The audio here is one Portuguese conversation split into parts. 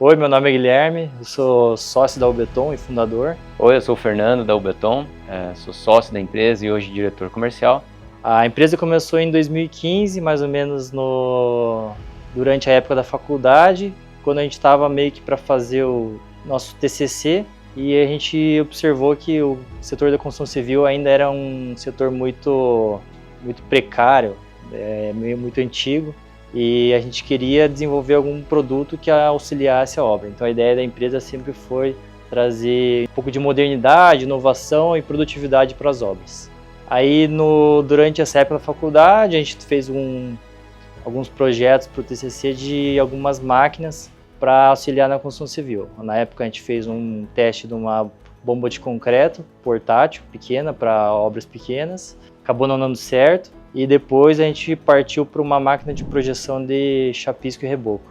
Oi, meu nome é Guilherme, eu sou sócio da Ubeton e fundador. Oi, eu sou o Fernando da Ubeton, sou sócio da empresa e hoje diretor comercial. A empresa começou em 2015, mais ou menos durante a época da faculdade, quando a gente estava meio que para fazer o nosso TCC, e a gente observou que o setor da construção civil ainda era um setor muito precário, muito antigo. E a gente queria desenvolver algum produto que auxiliasse a obra. Então a ideia da empresa sempre foi trazer um pouco de modernidade, inovação e produtividade para as obras. Aí durante essa época da faculdade a gente fez alguns projetos para o TCC de algumas máquinas para auxiliar na construção civil. Na época a gente fez um teste de uma bomba de concreto portátil, pequena, para obras pequenas. Acabou não dando certo. E depois a gente partiu para uma máquina de projeção de chapisco e reboco,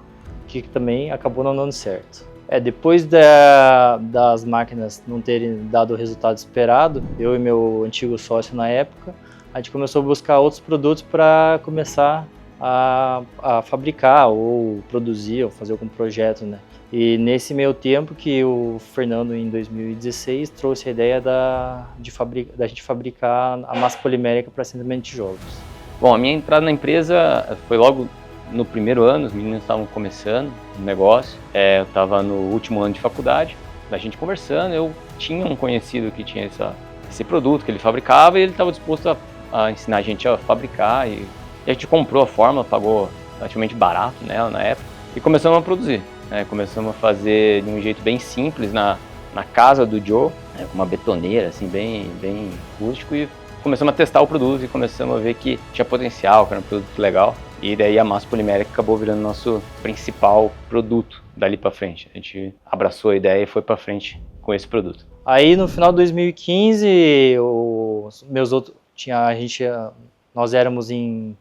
que também acabou não dando certo. Depois das máquinas não terem dado o resultado esperado, eu e meu antigo sócio na época, a gente começou a buscar outros produtos para começar a fabricar ou produzir ou fazer algum projeto, né? E nesse meio tempo que o Fernando, em 2016, trouxe a ideia da gente fabricar a massa polimérica para assentamento de tijolos. Bom, a minha entrada na empresa foi logo no primeiro ano, os meninos estavam começando o negócio, eu estava no último ano de faculdade, a gente conversando, eu tinha um conhecido que tinha esse produto que ele fabricava e ele estava disposto a ensinar a gente a fabricar e a gente comprou a fórmula, pagou relativamente barato nela na época e começamos a produzir. Começamos a fazer de um jeito bem simples na casa do Joe, com uma betoneira assim, bem rústico, e começamos a testar o produto e começamos a ver que tinha potencial, que era um produto legal, e daí a massa polimérica acabou virando nosso principal produto dali para frente. A gente abraçou a ideia e foi para frente com esse produto. Aí no final de 2015, nós éramos em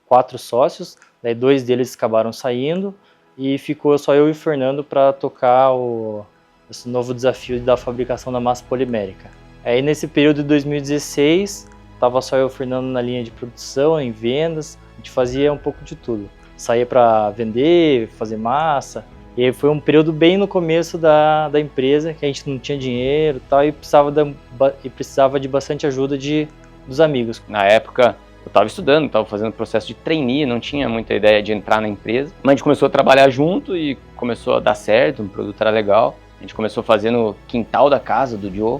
4 sócios, daí 2 deles acabaram saindo, e ficou só eu e o Fernando para tocar esse novo desafio da fabricação da massa polimérica. Aí nesse período de 2016, estava só eu e o Fernando na linha de produção, em vendas, a gente fazia um pouco de tudo. Saía para vender, fazer massa, e aí foi um período bem no começo da empresa, que a gente não tinha dinheiro e tal, e precisava de bastante ajuda dos amigos. Na época, eu estava estudando, estava fazendo processo de trainee, não tinha muita ideia de entrar na empresa, mas a gente começou a trabalhar junto e começou a dar certo, o produto era legal. A gente começou a fazer no quintal da casa do Joe,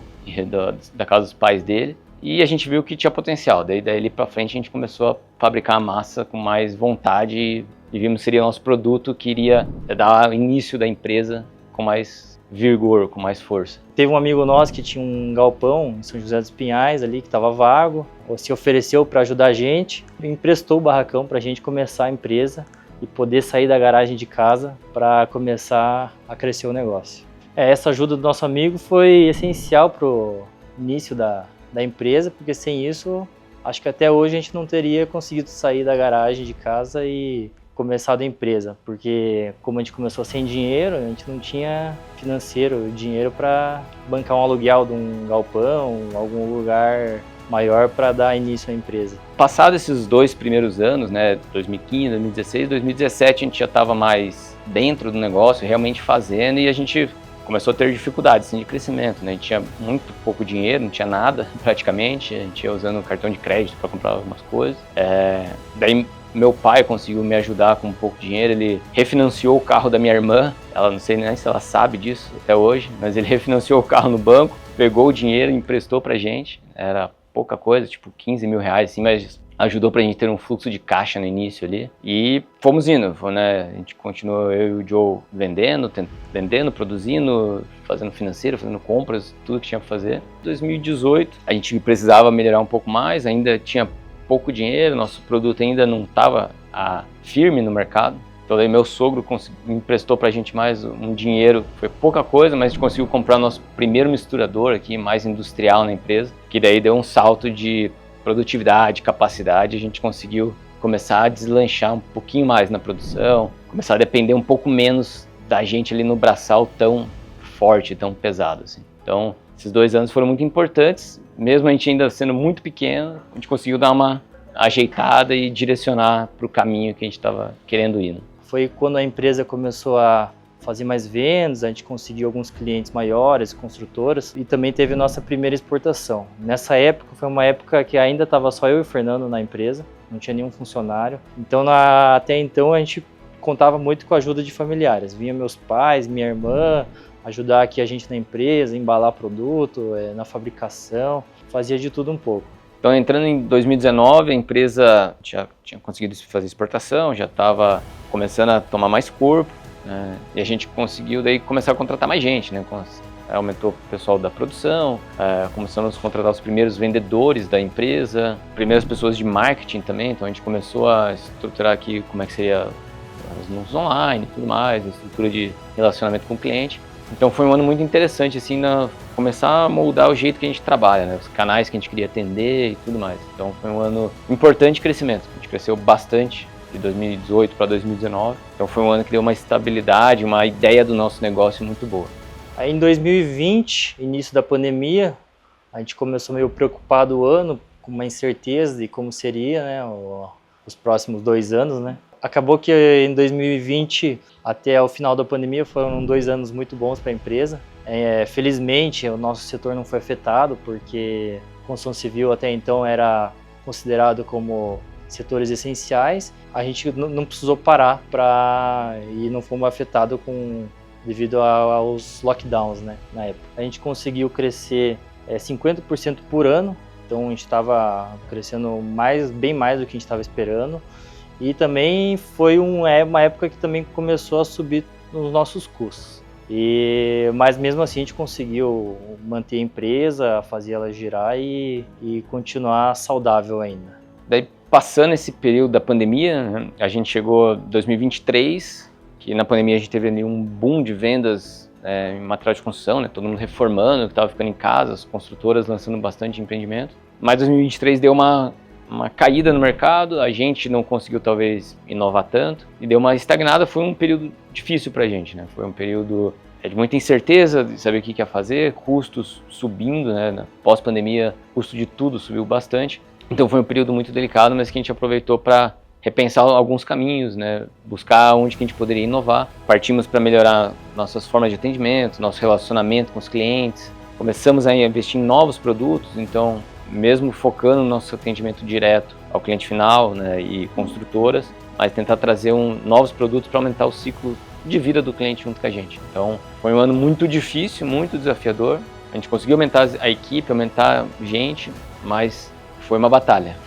da casa dos pais dele, e a gente viu que tinha potencial. Daí pra frente a gente começou a fabricar a massa com mais vontade e vimos que seria o nosso produto que iria dar o início da empresa com mais vigor, com mais força. Teve um amigo nosso que tinha um galpão em São José dos Pinhais ali, que estava vago, se ofereceu para ajudar a gente, emprestou o barracão para a gente começar a empresa e poder sair da garagem de casa para começar a crescer o negócio. Essa ajuda do nosso amigo foi essencial para o início da empresa, porque sem isso, acho que até hoje a gente não teria conseguido sair da garagem de casa e começado a empresa, porque como a gente começou sem dinheiro, a gente não tinha dinheiro para bancar um aluguel de um galpão, algum lugar maior para dar início à empresa. Passados esses 2 primeiros anos, 2015, 2016, 2017, a gente já estava mais dentro do negócio, realmente fazendo, e a gente começou a ter dificuldades de crescimento, A gente tinha muito pouco dinheiro, não tinha nada praticamente, a gente ia usando cartão de crédito para comprar algumas coisas. Daí meu pai conseguiu me ajudar com um pouco de dinheiro, ele refinanciou o carro da minha irmã, ela não sei nem se ela sabe disso até hoje, mas ele refinanciou o carro no banco, pegou o dinheiro e emprestou pra gente, era pouca coisa, tipo 15 mil reais, assim, mas ajudou pra gente ter um fluxo de caixa no início ali, e fomos indo, A gente continuou, eu e o Joe vendendo, produzindo, fazendo financeiro, fazendo compras, tudo que tinha pra fazer. Em 2018, a gente precisava melhorar um pouco mais, ainda tinha pouco dinheiro, nosso produto ainda não estava firme no mercado. Então daí meu sogro emprestou pra gente mais um dinheiro, foi pouca coisa, mas a gente conseguiu comprar nosso primeiro misturador aqui, mais industrial na empresa, que daí deu um salto de produtividade, capacidade, a gente conseguiu começar a deslanchar um pouquinho mais na produção, começar a depender um pouco menos da gente ali no braçal tão forte, tão pesado, assim. Então, esses 2 anos foram muito importantes, mesmo a gente ainda sendo muito pequeno, a gente conseguiu dar uma ajeitada e direcionar para o caminho que a gente estava querendo ir. Foi quando a empresa começou a fazer mais vendas, a gente conseguiu alguns clientes maiores, construtoras, e também teve a nossa primeira exportação. Nessa época, foi uma época que ainda estava só eu e o Fernando na empresa, não tinha nenhum funcionário. Então, até então, a gente contava muito com a ajuda de familiares. Vinha meus pais, minha irmã, ajudar aqui a gente na empresa, embalar produto, na fabricação, fazia de tudo um pouco. Então, entrando em 2019, a empresa tinha conseguido fazer exportação, já estava começando a tomar mais corpo, né? E a gente conseguiu daí começar a contratar mais gente, né? Aumentou o pessoal da produção, começamos a contratar os primeiros vendedores da empresa, primeiras pessoas de marketing também, então a gente começou a estruturar aqui como é que seria os anúncios online e tudo mais, a estrutura de relacionamento com o cliente. Então foi um ano muito interessante, assim, começar a moldar o jeito que a gente trabalha, né? Os canais que a gente queria atender e tudo mais. Então foi um ano importante de crescimento. A gente cresceu bastante de 2018 para 2019. Então foi um ano que deu uma estabilidade, uma ideia do nosso negócio muito boa. Aí em 2020, início da pandemia, a gente começou meio preocupado o ano, com uma incerteza de como seria, né, os próximos 2 anos, né? Acabou que em 2020, até o final da pandemia, foram 2 anos muito bons para a empresa. Felizmente, o nosso setor não foi afetado, porque a construção civil até então era considerado como setores essenciais. A gente não precisou parar e não fomos afetados devido aos lockdowns, né, na época. A gente conseguiu crescer 50% por ano, então a gente estava crescendo bem mais do que a gente estava esperando. E também foi uma época que também começou a subir os nossos custos. Mas mesmo assim a gente conseguiu manter a empresa, fazer ela girar e continuar saudável ainda. Daí, passando esse período da pandemia, né, a gente chegou em 2023, que na pandemia a gente teve ali um boom de vendas em material de construção, né, todo mundo reformando, que estava ficando em casa, as construtoras lançando bastante empreendimento. Mas 2023 deu uma caída no mercado, a gente não conseguiu talvez inovar tanto e deu uma estagnada. Foi um período difícil pra gente, né? Foi um período de muita incerteza, de saber o que ia fazer, custos subindo, né? Pós-pandemia, o custo de tudo subiu bastante. Então foi um período muito delicado, mas que a gente aproveitou para repensar alguns caminhos, né? Buscar onde que a gente poderia inovar. Partimos para melhorar nossas formas de atendimento, nosso relacionamento com os clientes. Começamos a investir em novos produtos, então mesmo focando no nosso atendimento direto ao cliente final, né, e construtoras, mas tentar trazer novos produtos para aumentar o ciclo de vida do cliente junto com a gente. Então, foi um ano muito difícil, muito desafiador. A gente conseguiu aumentar a equipe, aumentar gente, mas foi uma batalha.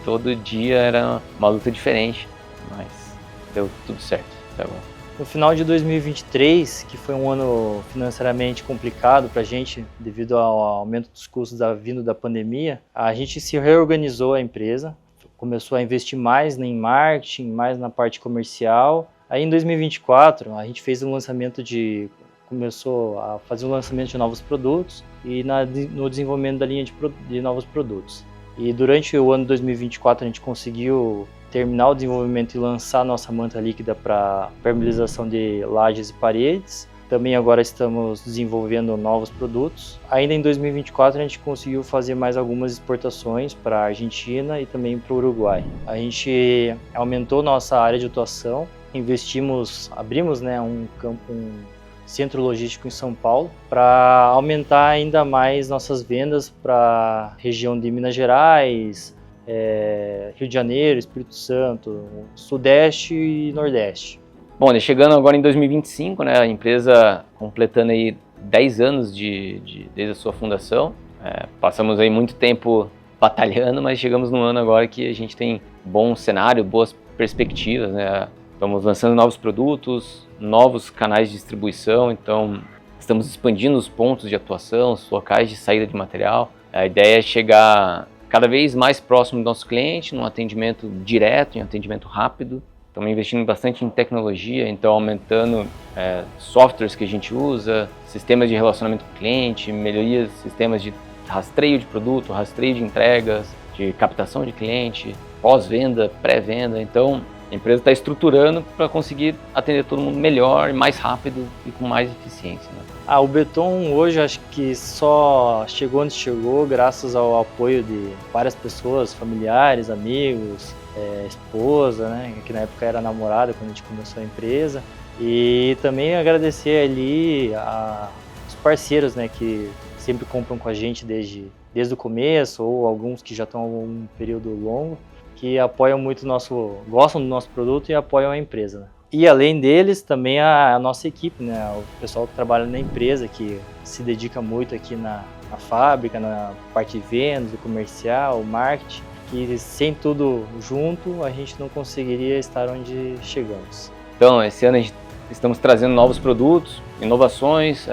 Todo dia era uma luta diferente, mas deu tudo certo até agora. No final de 2023, que foi um ano financeiramente complicado para a gente, devido ao aumento dos custos vindo da pandemia, a gente se reorganizou a empresa, começou a investir mais em marketing, mais na parte comercial. Aí em 2024, a gente começou a fazer o lançamento de novos produtos e no desenvolvimento da linha de novos produtos. E durante o ano 2024 a gente conseguiu terminar o desenvolvimento e lançar a nossa manta líquida para permeabilização de lajes e paredes. Também agora estamos desenvolvendo novos produtos. Ainda em 2024 a gente conseguiu fazer mais algumas exportações para a Argentina e também para o Uruguai. A gente aumentou nossa área de atuação, abrimos, né, um centro logístico em São Paulo para aumentar ainda mais nossas vendas para a região de Minas Gerais, Rio de Janeiro, Espírito Santo, Sudeste e Nordeste. Bom, chegando agora em 2025, né, a empresa completando aí 10 anos desde a sua fundação. Passamos aí muito tempo batalhando, mas chegamos num ano agora que a gente tem bom cenário, boas perspectivas, né? Estamos lançando novos produtos, novos canais de distribuição, então estamos expandindo os pontos de atuação, os locais de saída de material. A ideia é chegar cada vez mais próximo do nosso cliente, num atendimento direto, em atendimento rápido. Estamos investindo bastante em tecnologia, então aumentando softwares que a gente usa, sistemas de relacionamento com o cliente, melhorias, sistemas de rastreio de produto, rastreio de entregas, de captação de cliente, pós-venda, pré-venda. Então a empresa está estruturando para conseguir atender todo mundo melhor, mais rápido e com mais eficiência, né? O Beton hoje acho que só chegou onde chegou graças ao apoio de várias pessoas, familiares, amigos, esposa, né, que na época era namorada quando a gente começou a empresa. E também agradecer ali os parceiros, né, que sempre compram com a gente desde o começo, ou alguns que já estão há um período longo, que apoiam muito gostam do nosso produto e apoiam a empresa, né? E além deles, também a nossa equipe, né, o pessoal que trabalha na empresa, que se dedica muito aqui na fábrica, na parte de vendas, do comercial, marketing, que sem tudo junto a gente não conseguiria estar onde chegamos. Então, esse ano estamos trazendo novos produtos, inovações,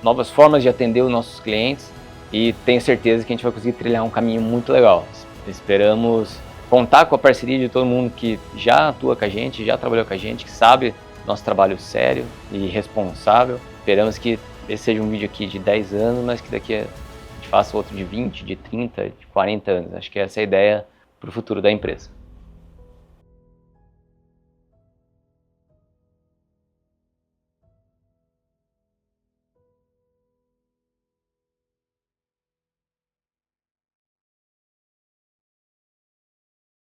novas formas de atender os nossos clientes e tenho certeza que a gente vai conseguir trilhar um caminho muito legal. Esperamos contar com a parceria de todo mundo que já atua com a gente, já trabalhou com a gente, que sabe nosso trabalho sério e responsável. Esperamos que esse seja um vídeo aqui de 10 anos, mas que daqui a gente faça outro de 20, de 30, de 40 anos. Acho que essa é a ideia para o futuro da empresa.